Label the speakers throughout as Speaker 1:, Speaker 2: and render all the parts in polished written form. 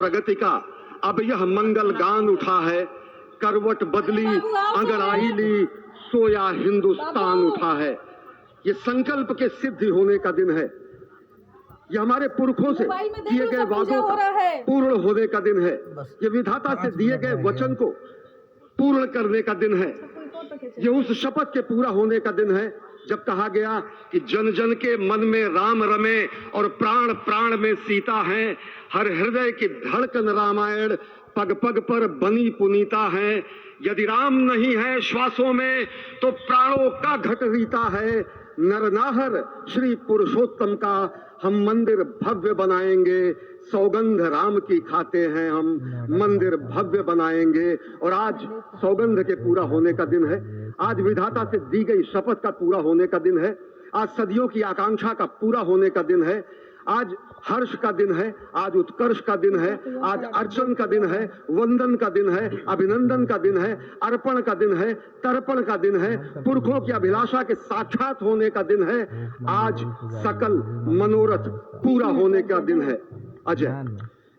Speaker 1: प्रगति का अब यह मंगल गान उठा है। करवट बदली अंगड़ाई ली, सोया हिंदुस्तान उठा है। ये संकल्प के सिद्धि होने का दिन है। ये हमारे पुरखों से किए गए वादों का पूर्ण होने का दिन है। ये विधाता से दिए गए वचन को पूर्ण करने का दिन है। ये उस शपथ के पूरा होने का दिन है जब कहा गया कि जन जन के मन में राम रमे और प्राण प्राण में सीता है। हर हृदय की धड़कन रामायण पग पग पर बनी पुनीता है। यदि राम नहीं है श्वासों में तो प्राणों का घट रीता है। नरनाहर श्री पुरुषोत्तम का हम मंदिर भव्य बनाएंगे। सौगंध राम की खाते हैं हम, मंदिर भव्य बनाएंगे। और आज सौगंध के पूरा होने का दिन है। आज विधाता से दी गई शपथ का पूरा होने का दिन है। आज सदियों की आकांक्षा का पूरा होने का दिन है। आज हर्ष का दिन है, आज उत्कर्ष का दिन है, आज अर्चन का दिन है, वंदन का दिन है, अभिनंदन का दिन है, अर्पण का दिन है, तर्पण का दिन है, पुरखों की अभिलाषा के साक्षात होने का दिन है। आज सकल मनोरथ पूरा होने का दिन है। अजय,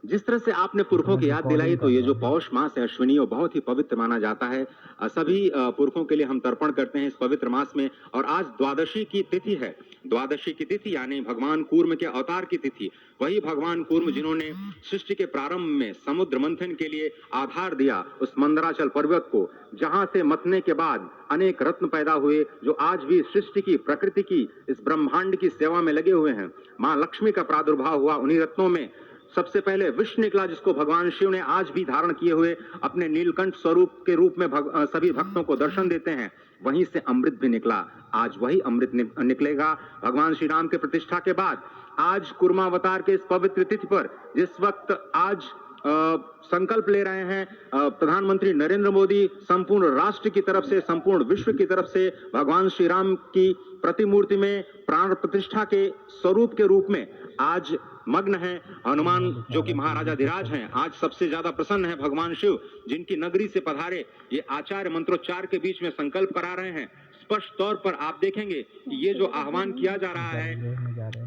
Speaker 2: जिस तरह से आपने पुरखों की याद दिलाई, तो ये जो पौष मास है अश्विनी, वो बहुत ही पवित्र माना जाता है। सभी पुरखों के लिए हम तर्पण करते हैं इस पवित्र मास में। और आज द्वादशी की तिथि है। द्वादशी की तिथि यानी भगवान कूर्म के अवतार की तिथि। वही भगवान कूर्म जिन्होंने सृष्टि के प्रारंभ में समुद्र मंथन के लिए आधार दिया उस मंदराचल पर्वत को, जहां से मथने के बाद अनेक रत्न पैदा हुए, जो आज भी सृष्टि की, प्रकृति की, इस ब्रह्मांड की सेवा में लगे हुए हैं। माँ लक्ष्मी का प्रादुर्भाव हुआ उन्हीं रत्नों में। सबसे पहले विष निकला, जिसको भगवान शिव ने आज भी धारण किए हुए अपने नीलकंठ स्वरूप के रूप में सभी भक्तों को दर्शन देते हैं। वहीं से अमृत भी निकला। आज वही अमृत निकलेगा भगवान श्री राम के प्रतिष्ठा के बाद। आज कुर्मावतार के इस पवित्र तिथि पर, जिस वक्त आज संकल्प ले रहे हैं प्रधानमंत्री नरेंद्र मोदी, संपूर्ण राष्ट्र की तरफ से, संपूर्ण विश्व की तरफ से, भगवान श्री राम की प्रतिमूर्ति में प्राण प्रतिष्ठा के स्वरूप के रूप में आज मग्न है। हनुमान जो कि महाराजाधिराज हैं, आज सबसे ज्यादा प्रसन्न है भगवान शिव, जिनकी नगरी से पधारे ये आचार्य मंत्रोच्चार के बीच में संकल्प करा रहे हैं। स्पष्ट तौर पर आप देखेंगे कि ये जो आह्वान किया जा रहा है,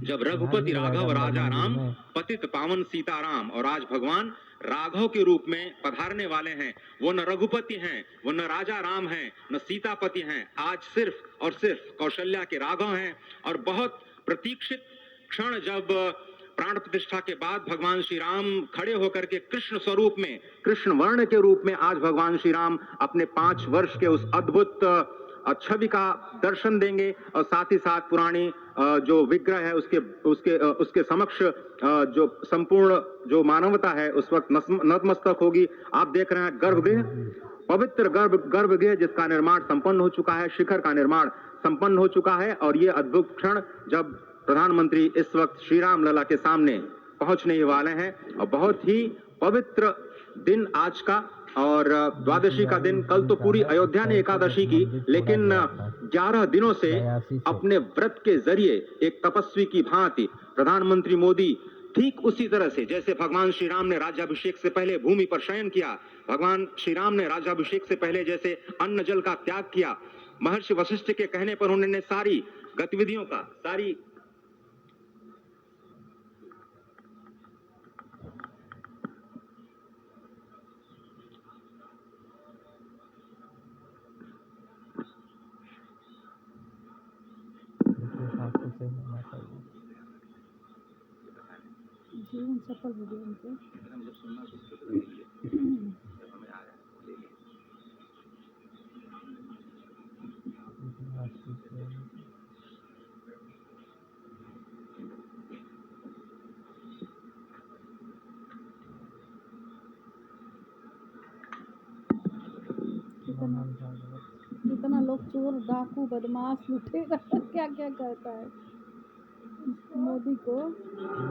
Speaker 2: जब रघुपति राघव राजा राम, पतित पावन सीताराम, और आज भगवान राघव के रूप में पधारने वाले हैं। वो न रघुपति हैं, वो न राजा राम हैं, न सीतापति हैं। आज सिर्फ और सिर्फ कौशल्या के राघव हैं। और बहुत प्रतीक्षित क्षण, जब प्राण प्रतिष्ठा के बाद भगवान श्री राम खड़े होकर के कृष्ण स्वरूप में, कृष्ण वर्ण के रूप में आज भगवान श्री राम अपने 5 वर्ष के उस अद्भुत छवि का दर्शन देंगे। और साथ ही साथ पुरानी जो विग्रह है उसके समक्ष जो संपूर्ण जो मानवता है उस वक्त नतमस्तक होगी। आप देख रहे हैं गर्भगृह, पवित्र गर्भगृह जिसका निर्माण संपन्न हो चुका है, शिखर का निर्माण संपन्न हो चुका है। और ये अद्भुत क्षण जब प्रधानमंत्री इस वक्त श्री राम लला के सामने पहुंचने ही वाले हैं। और बहुत ही पवित्र दिन आज का। और द्वादशी का दिन, कल तो पूरी अयोध्या ने एकादशी की, लेकिन 11 दिनों से अपने व्रत के जरिए एक तपस्वी की भांति प्रधानमंत्री मोदी ठीक उसी तरह से, जैसे भगवान श्री राम ने राज्याभिषेक से पहले भूमि पर शयन किया, भगवान श्री राम ने राज्याभिषेक से पहले जैसे अन्न जल का त्याग किया, महर्षि वशिष्ठ के कहने पर उन्होंने सारी गतिविधियों का, सारी
Speaker 3: जीवन सफल हो गया उनके। कितना लोग चोर डाकू बदमाश लुटेरा क्या क्या करता है मोदी को।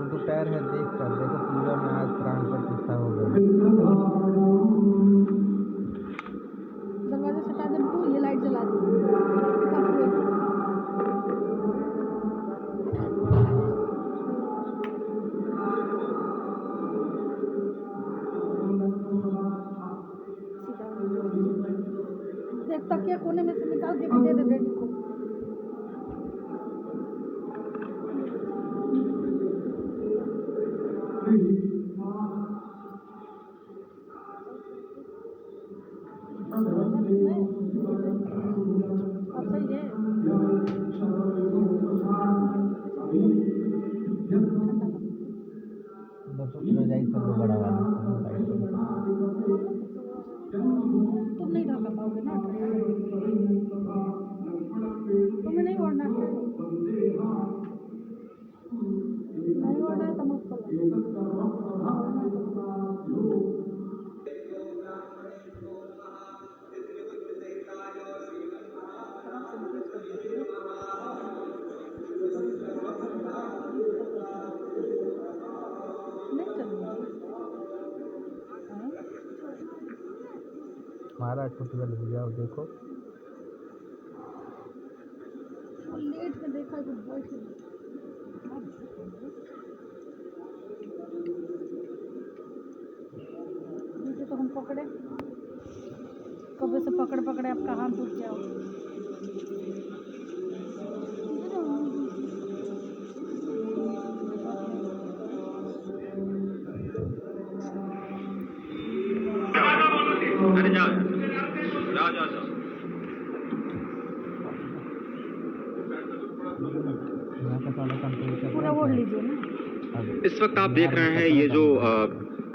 Speaker 4: दोपहर है, देख कर देखो पूरा में आज प्राण प्रतिष्ठा हो गई।
Speaker 3: दरवाजा सटा दे तू, ये लाइट जला दे। देख तकिया कोने में से निकाल के भी दे दे बेटी को। अब सही है।
Speaker 4: बच्चों की रजाई सब लोग बड़ा वाला
Speaker 3: तुम नहीं ढका पाओगे ना ठंडा लगेगी। तुम्हें नहीं ओढ़ना है, नहीं ओढ़ना है तो मत करो। नहीं चलूँगी।
Speaker 4: हमारा छुट्टी वाले भैया देखो
Speaker 3: और लेट के देखा कि बैठ नीचे तो हम पकड़े, कभी से पकड़ पकड़े आपका हाथ टूट गया हो।
Speaker 2: अरे जाओ जाओ जाओ जाओ।
Speaker 4: यहाँ का सारा टेम्परेचर
Speaker 3: पूरा ओढ़ लीजिए ना।
Speaker 2: इस वक्त आप देख रहे हैं ये जो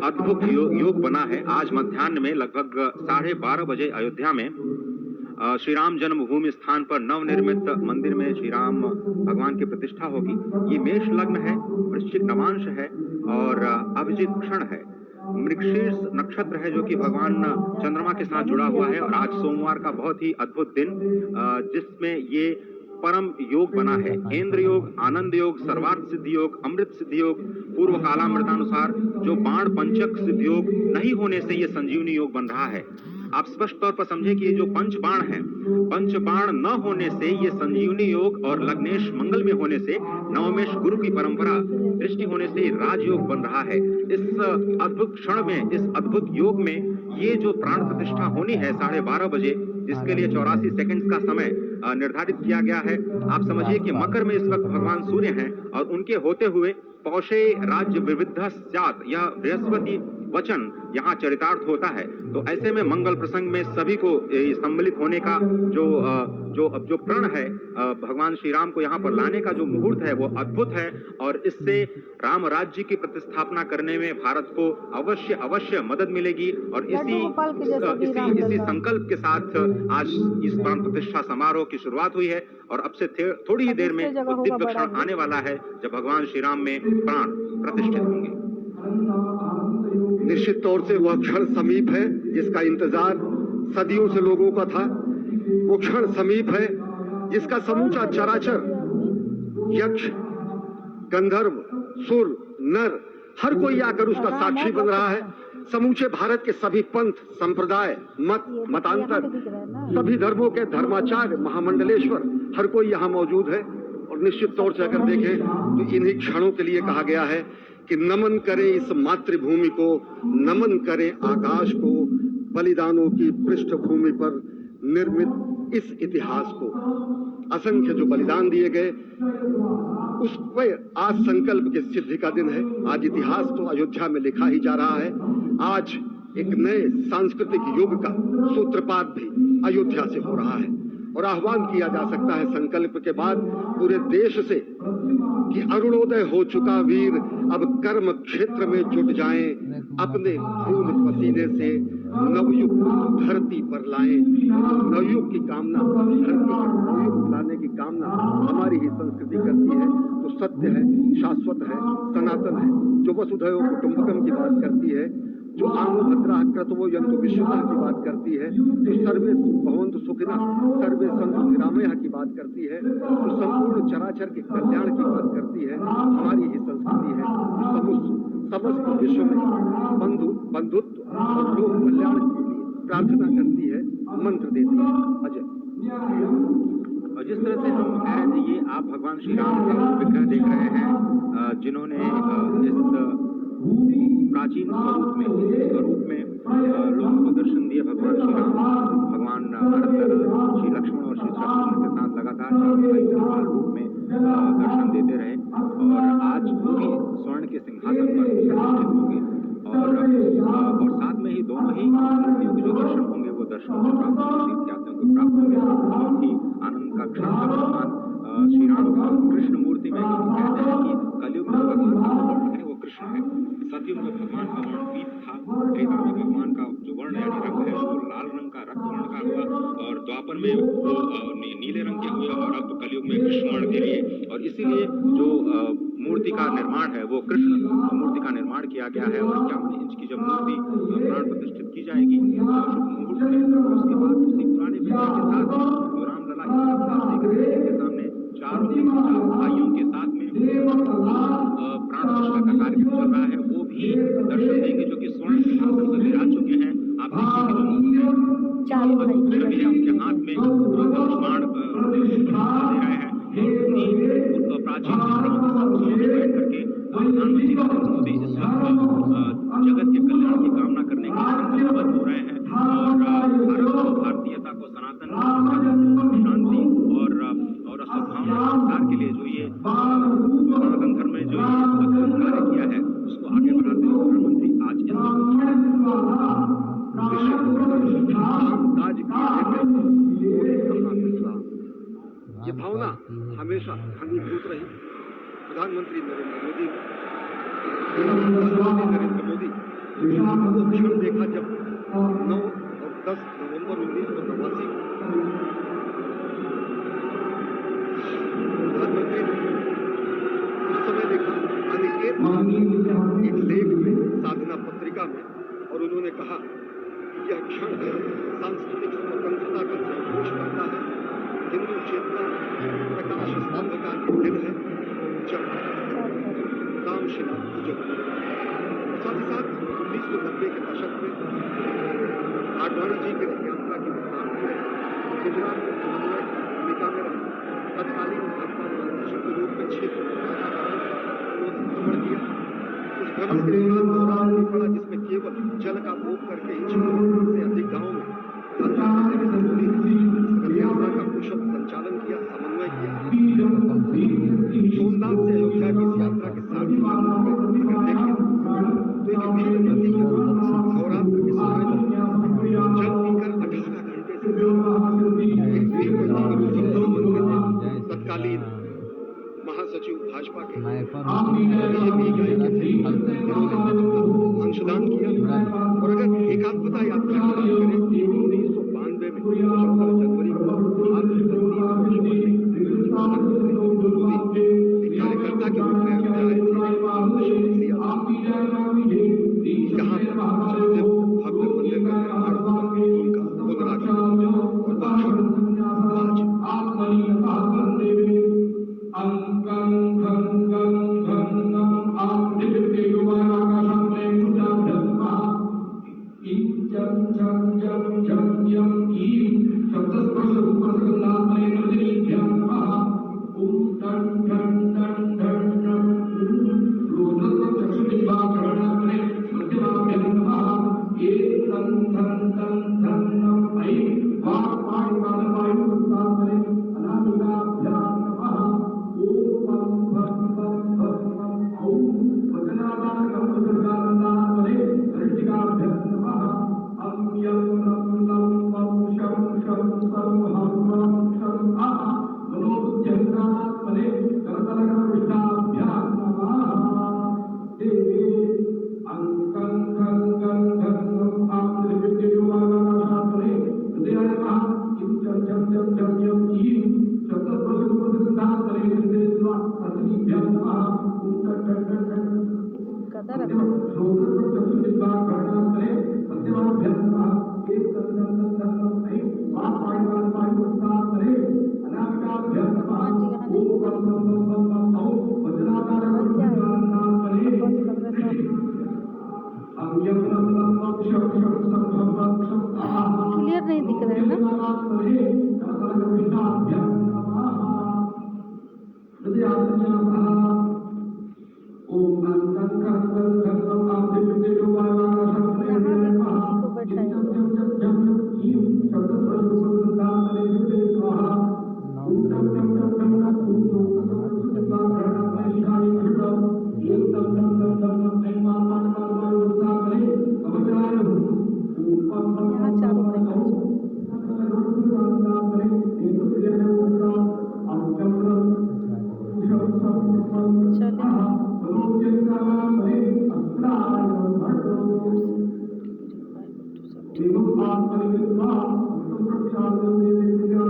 Speaker 2: अद्भुत योग बना है। आज मध्याह्न में लगभग 12:30 बजे अयोध्या में श्री राम जन्मभूमि स्थान पर नवनिर्मित मंदिर में श्री राम भगवान की प्रतिष्ठा होगी। ये मेष लग्न है, वृश्चिक नवांश है और अभिजित क्षण है। मृगशीर्ष नक्षत्र है जो कि भगवान चंद्रमा के साथ जुड़ा हुआ है। और आज सोमवार का बहुत ही अद्भुत दिन जिसमें ये परम योग बना है। इंद्र योग, आनंद योग, सर्वार्थ सिद्धि योग, अमृत सिद्धि योग, पूर्व कालामृतानुसार जो बाण पंचक सिद्धि योग नहीं होने से ये संजीवनी योग बन रहा है। आप स्पष्ट तौर पर समझे कि ये जो पंच बाण है, पंच बाण न होने से ये संजीवनी योग और लग्नेश मंगल में होने से नवमेश गुरु की परंपरा दृष्टि होने से राजयोग बन रहा है। इस अद्भुत क्षण में, इस अद्भुत योग में ये जो प्राण प्रतिष्ठा होनी है 12:30 बजे, जिसके लिए 84 सेकंड्स का समय निर्धारित किया गया है। आप समझिए कि मकर में इस वक्त भगवान सूर्य हैं और उनके होते हुए पौषे राज्य विविध स्यात्, यह बृहस्पति वचन यहाँ चरितार्थ होता है। तो ऐसे में मंगल प्रसंग में सभी को सम्मिलित होने का जो प्रण है, भगवान श्री राम को यहाँ पर लाने का जो मुहूर्त है वो अद्भुत है। और इससे राम राज्य की प्रतिस्थापना करने में भारत को अवश्य मदद मिलेगी। और इसी संकल्प के साथ आज इस प्राण प्रतिष्ठा समारोह की शुरुआत हुई है। और अब से थोड़ी ही देर में दिव्य क्षण आने वाला है जब भगवान श्री राम में प्राण प्रतिष्ठित होंगे।
Speaker 1: निश्चित तौर से वह क्षण समीप है जिसका इंतजार सदियों से लोगों का था। वो क्षण समीप है जिसका समूचा चराचर, यक्ष, गंधर्व, सुर, नर, हर कोई आकर उसका साक्षी बन रहा है। समूचे भारत के सभी पंथ, संप्रदाय, मतांतर, सभी धर्मों के धर्माचार्य, महामंडलेश्वर, हर कोई यहाँ मौजूद है। और निश्चित तौर से अगर देखें तो इन्हीं क्षणों के लिए कहा गया है कि नमन करें इस मातृभूमि को, नमन करें आकाश को, बलिदानों की पृष्ठभूमि पर निर्मित इस इतिहास को। असंख्य जो बलिदान दिए गए उस पर आज संकल्प की सिद्धि का दिन है। आज इतिहास तो अयोध्या में लिखा ही जा रहा है। आज एक नए सांस्कृतिक युग का सूत्रपात भी अयोध्या से हो रहा है। और आह्वान किया जा सकता है संकल्प के बाद पूरे देश से कि अरुणोदय हो चुका वीर अब कर्म क्षेत्र में जुट जाएं, अपने खून पसीने से नवयुग धरती पर लाएं। नवयुग की कामना, धरती पर नवयुग लाने की कामना हमारी ही संस्कृति करती है। तो सत्य है, शाश्वत है, सनातन है, जो वसुधैव कुटुंबकम की बात करती है, जो आनो भद्रा क्रतवो यन्तु विश्वतः की बात करती है, जो सर्वे भवन्तु सुखिनः सर्वे सन्तु निरामयः की बात करती है, जो संपूर्ण चराचर के कल्याण की बात करती है, हमारी ही संस्कृति है। समस्त विश्व में बंधुत्व और लोक कल्याण के लिए प्रार्थना करती है, मंत्र देती है। अजय,
Speaker 2: और जिस तरह से हम ये आप भगवान श्री राम का विग्रह देख रहे हैं, जिन्होंने इस प्राचीन स्वरूप में, इस स्वरूप में लोगों को दर्शन दिए। भगवान श्री राम, भगवान भरत, श्री लक्ष्मण और श्री शत्रुघ्न के साथ लगातार चार रूप में दर्शन देते रहे। और आज वो भी स्वर्ण के सिंहासन पर प्रतिष्ठित होंगे। और साथ में ही दोनों ही मूर्तियों के जो दर्शन होंगे वो को दर्शनों से प्राप्त होंगे, तीर्थयात्रियों को प्राप्त होंगे। बहुत ही आनंद का क्षण था। भगवान श्री राम कृष्ण मूर्ति में कहते हैं कि कलयुग में भगवान का जो वर्ण है वो कृष्ण है। सतयुग में भगवान का वर्ण पीत था। त्रेता में भगवान का जो वर्ण यानी रंग है वो लाल रंग का रक्त वर्ण का हुआ, और द्वापर में वो नीले रंग के हुए, और अब कलयुग में कृष्ण वर्ण के लिए। और इसीलिए जो मूर्ति का निर्माण है वो कृष्ण मूर्ति का निर्माण किया गया है। और 51 इंच की जब मूर्ति प्राण प्रतिष्ठित की जाएगी शुभ मुहूर्त में, उसके बाद उसी पुराने विजय के साथ जो रामलला इस वक्त आप देख रहे हैं इनके सामने चार भाइयों के साथ में प्राण प्रतिष्ठा का कार्यक्रम चल रहा है, वो भी दर्शन देंगे, जो कि स्वर्ण सिंहासन पर विराज चुके हैं। आप देखिए कि जो उनके हाथ में धनुष बाण दे रहे हैं, और प्राचीन विग्रहों के साथ समक्ष बैठ करके प्रधानमंत्री नरेंद्र मोदी इस वक्त जगत के कल्याण की कामना करने के लिए संकल्पबद्ध हो रहे हैं, और भारत को, भारतीयता को, सनातन शांति और सद्भावना संसार के लिए जो ये सनातन धर्म में जो ये कार्य किया है उसको आगे बढ़ाते हुए प्रधानमंत्री आज इस
Speaker 1: ये भावना हमेशा घनीभूत रही। प्रधानमंत्री नरेंद्र मोदी वो क्षण देखा जब 9 और 10 नवंबर 1989 प्रधानमंत्री उस समय देखा अनिकेत एक लेख में, साधना पत्रिका में, और उन्होंने कहा कि यह क्षण सांस्कृतिक स्वतंत्रता का जयघोष करता है, हिंदू चेतना प्रकाश स्तंभ का दिन है, जब रामशिला पूजक। साथ ही साथ 1990 के दशक में आडवाणी जी की यात्रा की गुजरात में समन्वय भूमिका में रहा। तत्कालीन भाजपा महासचिव के रूप में 6 भ्रमण किया। इस भ्रमण के दौरान दौरान भी पड़ा जिसमें केवल जल का भोग करके ही 6 से अधिक गाँव में यात्रा का कुशल संचालन किया, समन्वय किया। सोमनाथ से अयोध्या की इस यात्रा के साथ ही तो एक भीड़ नदी के नवरात्र के समय जल पीकर 18 घंटे से तत्कालीन महासचिव भाजपा के अंशदान किया। और अगर एकात्मता यात्रा की बात करें 1992 में 14 जनवरी को कार्यकर्ता के रूप में आए थे। यहाँ भव्य मंदिर का निर्माण होकर उनका पुनरागमन और
Speaker 3: क्लियर नहीं दिख रहा है ना। यहाँ चारों आपको ये देखने का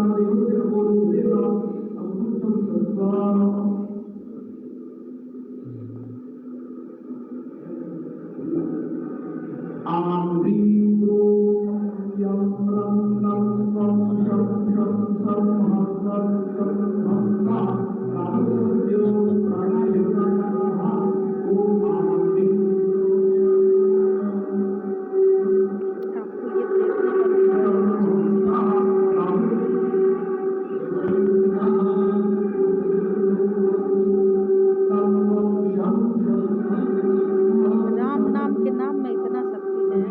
Speaker 3: राम नाम के नाम में इतना शक्ति है।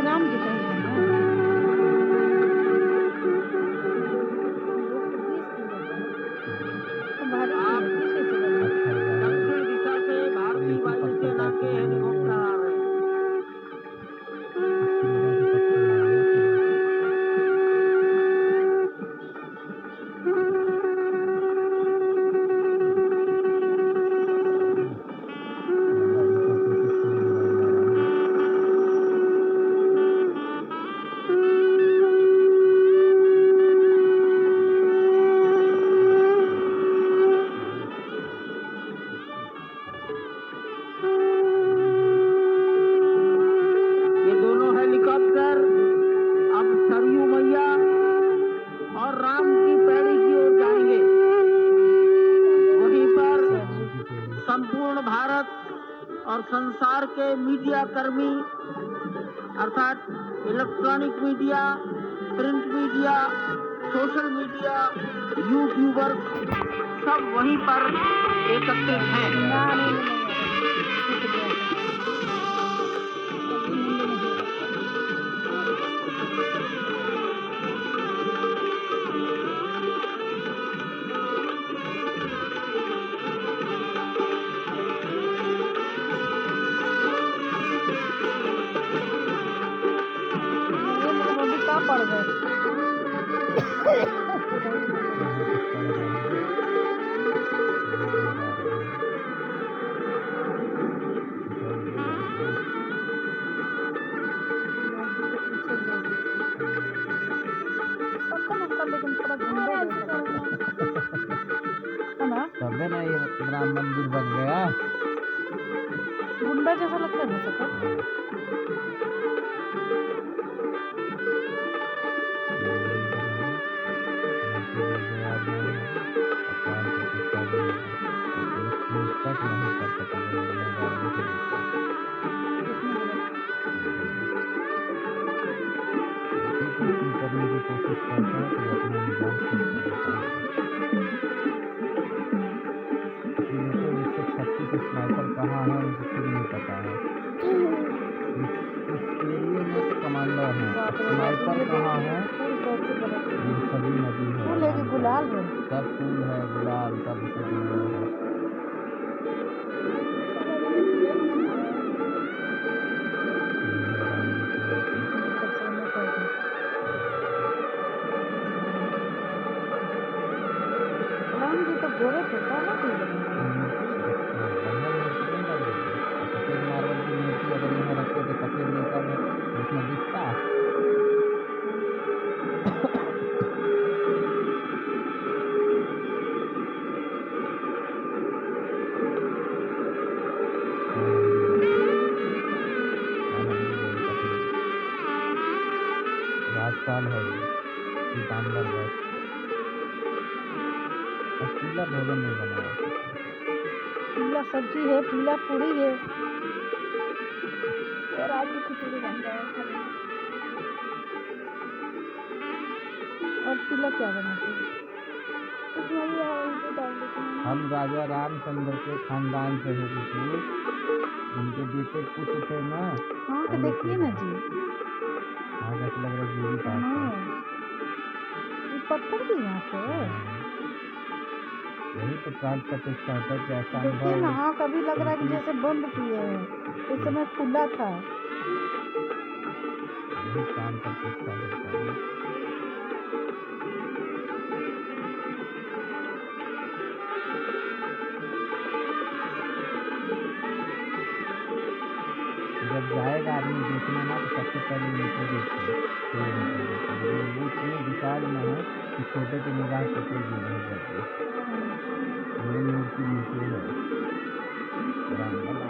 Speaker 3: राम जी कहीं है ना? तो भारी किसी से बना?
Speaker 5: दक्षिण दिशा से भारतीय वायुसेना के हेलीकॉप्टर आ रहे हैं। ये दोनों हेलीकॉप्टर अब सरयू मैया और राम की पैड़ी की ओर जाएंगे। वहीं पर संपूर्ण भारत और संसार के मीडिया कर्मी अर्थात electronic media, print media, social media, YouTuber सब वहीं पर एकत्रित हैं।
Speaker 3: ना नहीं छूट गया है। नरेंद्र मोदी कहाँ पड़ गए? लेकिन थोड़ा गुंडा जैसा लगता है ना?
Speaker 4: तबे ना ये राम मंदिर बन गया।
Speaker 3: गुंडा जैसा लगता है ना सकल?
Speaker 4: करने की कोशिश करता है तो अपना निजाम स्नाइपर कहाँ है मुझे खुद नहीं पता है। इस एरिया में तो कमांडर है, स्नाइपर कहाँ है ये सभी नदी है।
Speaker 3: फूल है कि गुलाल है?
Speaker 4: सब फूल है, गुलाल सब सभी है।
Speaker 3: राम जी तो गोरे थे, काला क्यों बने?
Speaker 4: सफेद मार्बल की मूर्ति अगर यहाँ रखे तो सफेद जैसा है तो उसमें दिखता है। राजपाल है पीताम्बर है। पीला भोजन नहीं बनाया।
Speaker 3: पीला सब्जी है, पीला पूरी है और आलू खिचड़ी बन रहा है। और पीला क्या बनाते हैं?
Speaker 4: हम राजा रामचंद्र के खानदान से है बिल्कुल। उनके बेटे पुत्र थे ना।
Speaker 3: हाँ तो देखिए ना जी।
Speaker 4: हाँ कैसे लग रहा है जीवी पास है।
Speaker 3: हाँ
Speaker 4: यही तो प्राण प्रतिष्ठा होता है कि ऐसा
Speaker 3: देखिए
Speaker 4: अनुभव
Speaker 3: ना,
Speaker 4: हो।
Speaker 3: आँख अभी लग रहा है कि जैसे बंद किए हैं, इस समय खुला था।
Speaker 4: यही प्राण प्रतिष्ठा होता है। जब जाएगा आदमी देखना ना तो सबसे पहले नीचे देखिए, फिर ऊपर देखिए। लेकिन वो इतने विशाल में है कि छोटे की निगाह टिकेगी नहीं जल्दी। मेरी मूर्ति नीचे है रामलला।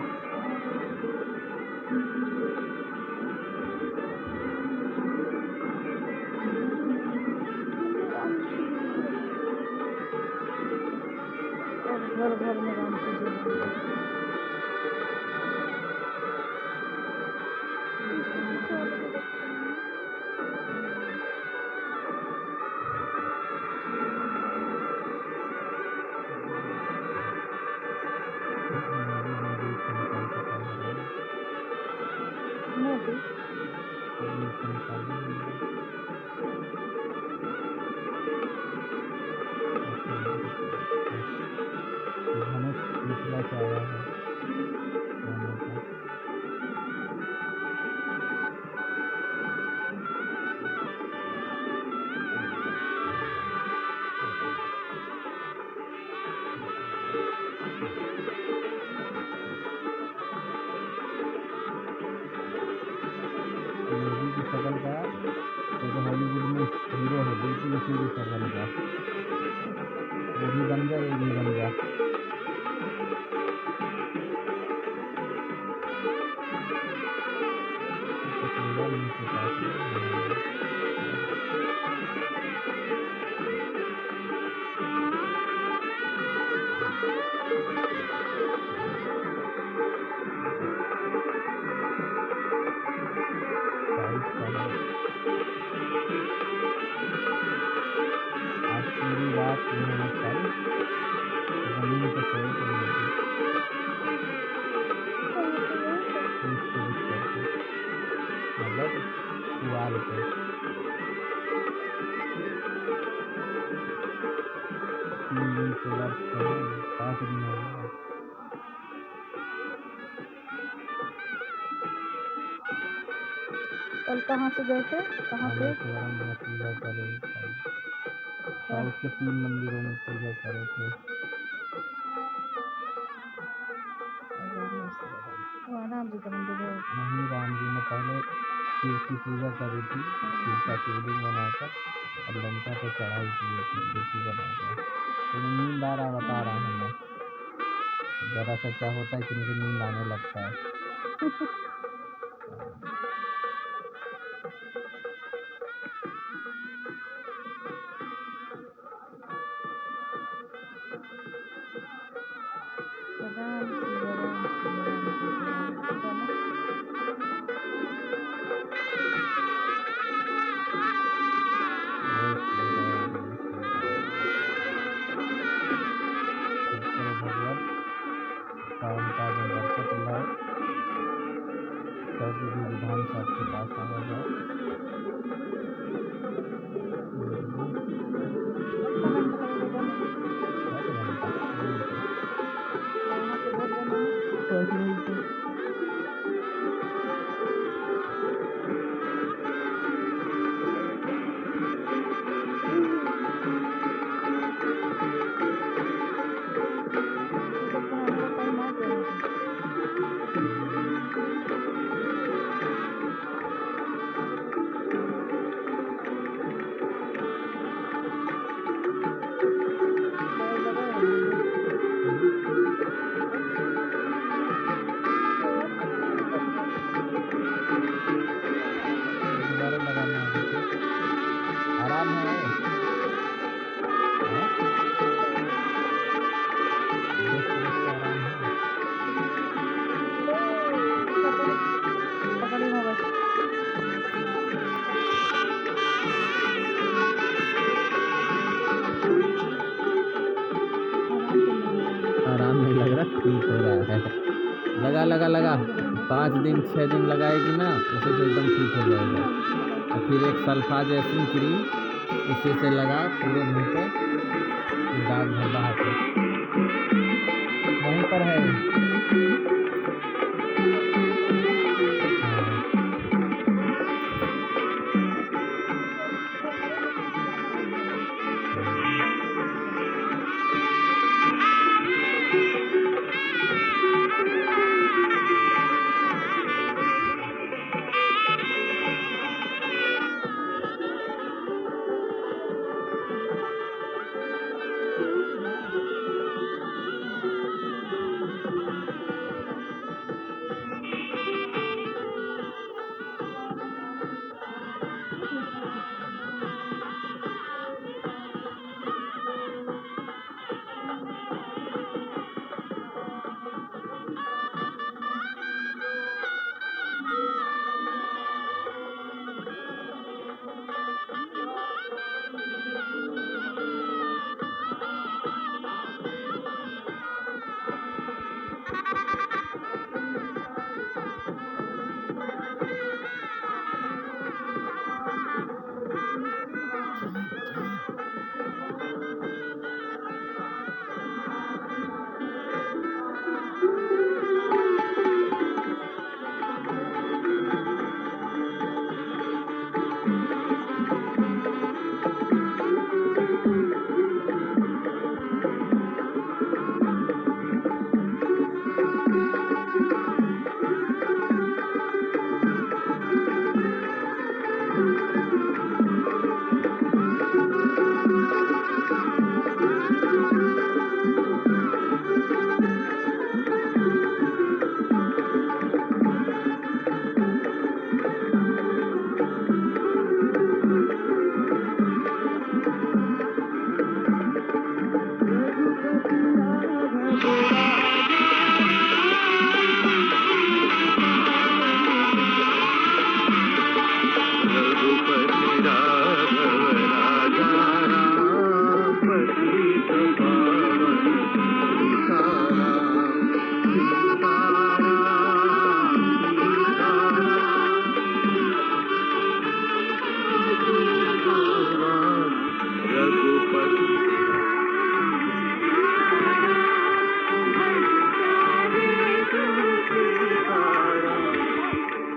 Speaker 3: और घर घर में राम की जय हो।
Speaker 4: मोदी संकल्प कर रहे हैं।
Speaker 3: मोदी
Speaker 4: ये संकल्प धनुष निकला से आया है रामों का। योगी की शक्ल का तो हॉलीवुड में हीरो है, बिल्कुल उसी की शक्ल का। वो भी बन गया, ये भी बन गया। तस्वीरें उनके पास है। आज पूरी रात मेहनत करी, जमीन पे सोए थे मोदी, पीठ पे बिस्तर पे, मतलब पुआल पे। 3 दिन से वर्क कर रहे हैं, 5 दिन हो गया।
Speaker 3: कल कहाँ से गए थे, कहाँ पे?
Speaker 4: रामेश्वरम में पूजा करे साउथ के 3 मंदिरों में पूजा करे थे।
Speaker 3: वहाँ राम जी का मंदिर है।
Speaker 4: वहीं राम जी ने पहले शिव की पूजा करी थी, शिव का शिवलिंग बनाकर, और लंका पे चढ़ाई की थी शिव की बनाकर। तो नींद आ रहा बता रहा हूँ मैं, जरा सा क्या होता है कि मुझे नींद आने लगता है।
Speaker 3: राम सिया राम सिया राम जय जय राम।
Speaker 4: जय श्री राम, जय श्री राम। खूब करो भगवत, काम काज में बरकत लाओ, सब विधि विधान से आपके पास आया जाए। दोबारा लगाना है देखो, आराम है। हाँ? दोस्त दोस्त का आराम है।
Speaker 3: पकड़ी मोबाइल।
Speaker 4: आराम नहीं लग रहा, ठीक हो रहा है। लगा लगा लगा 5 दिन 6 दिन लगाएगी ना, उसे तो एकदम ठीक हो जाएगा। और फिर एक सल्फाज एसिन क्रीम इसी से लगा पूरे मुंह पे, डाकघर बाहर पे वहीं पर है। हाँ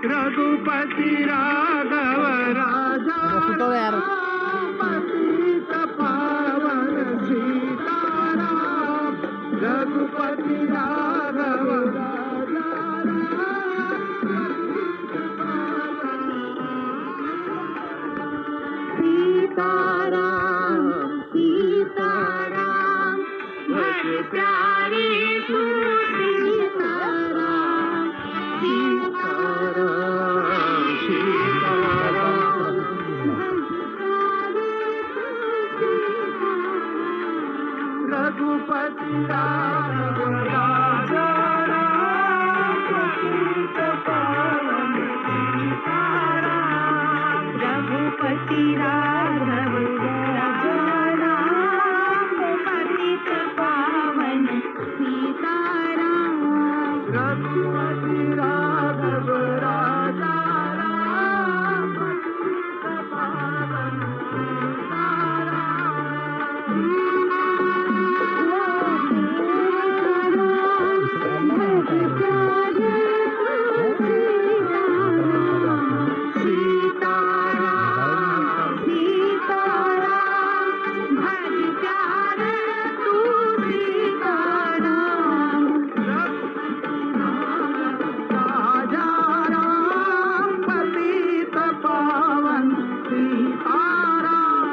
Speaker 1: रघुपति राघव राजा
Speaker 4: सुतो यार।
Speaker 1: पतित पावन सीताराम। रघुपति राघव राजा सीताराम सीताराम भज प्यारे तू सीताराम सीताराम सीताराम रघुपति राघव राजा पतित पावन सीताराम। रघुपति राघव राजा पतित पावन सीताराम। रघुपति राघव राजा पतित पावन सीताराम सीताराम भज प्यारे तू सीताराम। राजा राम पतित पावन सीताराम।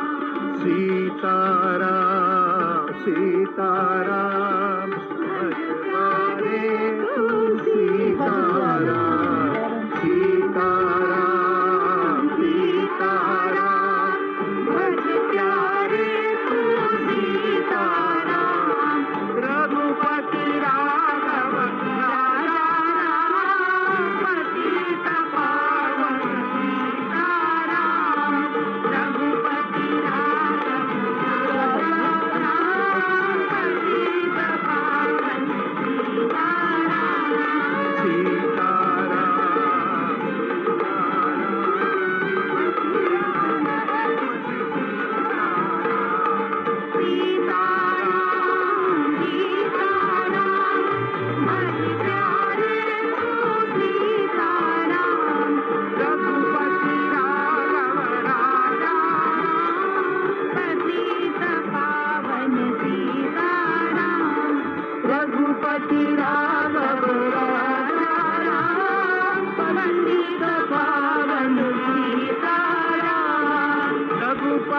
Speaker 1: सीताराम सीताराम भज प्यारे तू सीताराम। सीताराम सीताराम भज प्यारे तू सीताराम। रघुपति राघव राजा पतित पावन सीताराम। रघुपति राघव राजा पतित पावन सीताराम। सीताराम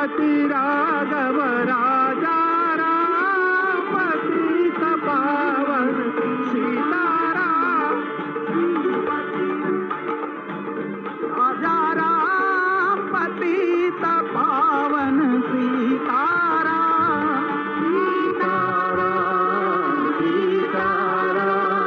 Speaker 1: रघुपति राघव राजा राम पतित पावन सीताराम राजा राम पतित पावन सीताराम सीताराम सीताराम